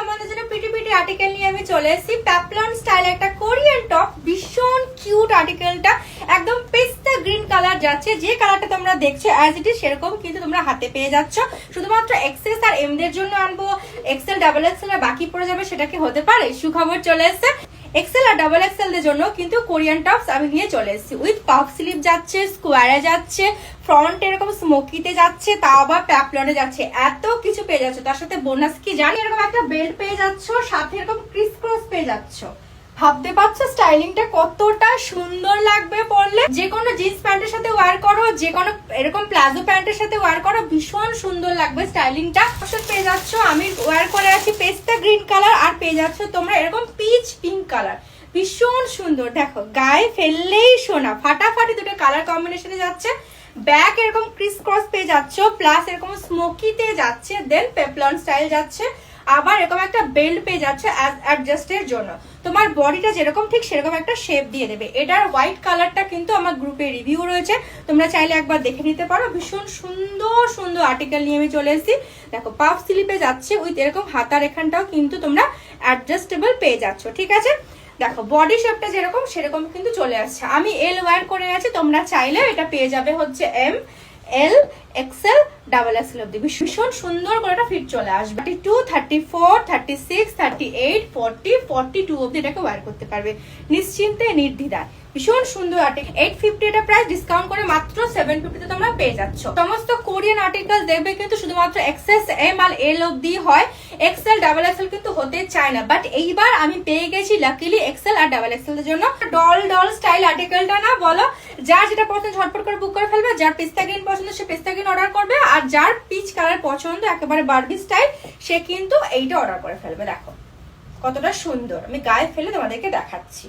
আমাদের জন্য PT PT article নিয়ে আমি চলে এসেছি। প্যাপলন স্টাইলে একটা কোরিয়ান টপ, ভীষণ কিউট আর্টিকেলটা, একদম পেস্তা গ্রিন কালার যাচ্ছে। যে কালারটা তোমরা দেখছো অ্যাজ ইট ইজ সেরকম কিন্তু তোমরা হাতে পেয়ে যাচ্ছ। শুধুমাত্র এক্সেস আর এমদের জন্য আনবো, এক্সেল ডাবল এক্সেল আর বাকি পড়ে যাবে সেটা কি হতে পারে? সুখবর চলে এসেছে, এক্সেল আর ডাবল এক্সেল এর জন্য কিন্তু কোরিয়ান টপস আমি নিয়ে চলে এসেছি। উইথ পাফ স্লিভ যাচ্ছে, স্কোয়ারে যাচ্ছে, ফ্রন্ট এরকম স্মোকিতে যাচ্ছে, তাও আবার প্যাপলনে যাচ্ছে। এত কিছু পেয়ে যাচ্ছ। তার সাথে বোনাস কি জানি, এরকম একটা বেল্ট পেয়ে যাচ্ছ, সাথে এরকম ক্রিস ক্রস পেয়ে যাচ্ছ। ভাবতে পারছো স্টাইলিংটা কতটা সুন্দর লাগবে পরলে? যে কোনো জিন্স প্যান্টের সাথে ওয়্যার করো, যে কোনো এরকম প্লাজো প্যান্টের সাথে ওয়্যার করো, ভীষণ সুন্দর লাগবে স্টাইলিংটা। পেয়ে যাচ্ছ, আমি ওয়্যার করে আছি পেস্তা গ্রিন কালার, আর পেয়ে যাচ্ছ তোমরা এরকম পিচ পিঙ্ক কালার, ভীষণ সুন্দর। দেখো গায়ে ফেললেই সোনা, ফাটাফাটি দুটো কালার কম্বিনেশনে যাচ্ছে। ব্যাক এরকম ক্রিস ক্রস পেয়ে যাচ্ছ, প্লাস এরকম স্মোকিতে যাচ্ছে, দেন পেপলন স্টাইল যাচ্ছে, আবার এরকম একটা বেল্ট পেয়ে যাচ্ছে অ্যাডজাস্টের জন্য। তোমার বডিটা যেরকম ঠিক সেরকম একটা শেপ দিয়ে দেবে। এটার হোয়াইট কালারটা কিন্তু আমার গ্রুপে রিভিউ রয়েছে, তোমরা চাইলে একবার দেখে নিতে পারো। ভীষণ সুন্দর সুন্দর আর্টিকেল নিয়ে আমি চলে এসেছি। দেখো পাফ স্লিপে যাচ্ছে, উইথ এরকম হাতার এখানটাও কিন্তু তোমরা অ্যাডজাস্টেবল পেয়ে যাচ্ছ। ঠিক আছে, দেখো বডি শেপটা যেরকম সেরকম কিন্তু চলে আসছে। আমি এল ওয়্যার করে আছি, তোমরা চাইলে এটা পেয়ে যাবে হচ্ছে এম, এল, এক্সেল, ডাবল এক্সেল অব্দি। ভীষণ সুন্দর করে এটা ফিট চলে আসবে। 32, 34, 36, 38, 40, 42 অব্দি এটাকে ওয়্যার করতে পারবে নিশ্চিন্তে, নির্দ্বিধায়। ভীষণ সুন্দর আর্টিকেল। 850 এটা প্রাইস, ডিসকাউন্ট করে মাত্র 750 তে তোমরা পেয়ে যাচ্ছ। সমস্ত কোরিয়ান আর্টিকেল দেখবে কিন্তু শুধুমাত্র এক্সেস, এম আর এল অব্দি হয়, এক্সেল ডাবল এক্সেল কিন্তু হতে চায় না। বাট এইবার আমি পেয়ে গেছি লাকিলি এক্সেল আর ডাবল এক্সেল এর জন্য। ডল ডল স্টাইল আর্টিকেলটা না, বলো যার যেটা পছন্দ ঝটপট করে বুক করে ফেলবে। যার পেস্তা গ্রিন পছন্দ সে পেস্তা গ্রিন অর্ডার করবে, আর যার পিচ কালার পছন্দ একেবারে বারবি স্টাইল সে কিন্তু এইটা অর্ডার করে ফেলবে। দেখো কতটা সুন্দর, আমি গায়ে ফেলে তোমাদেরকে দেখাচ্ছি।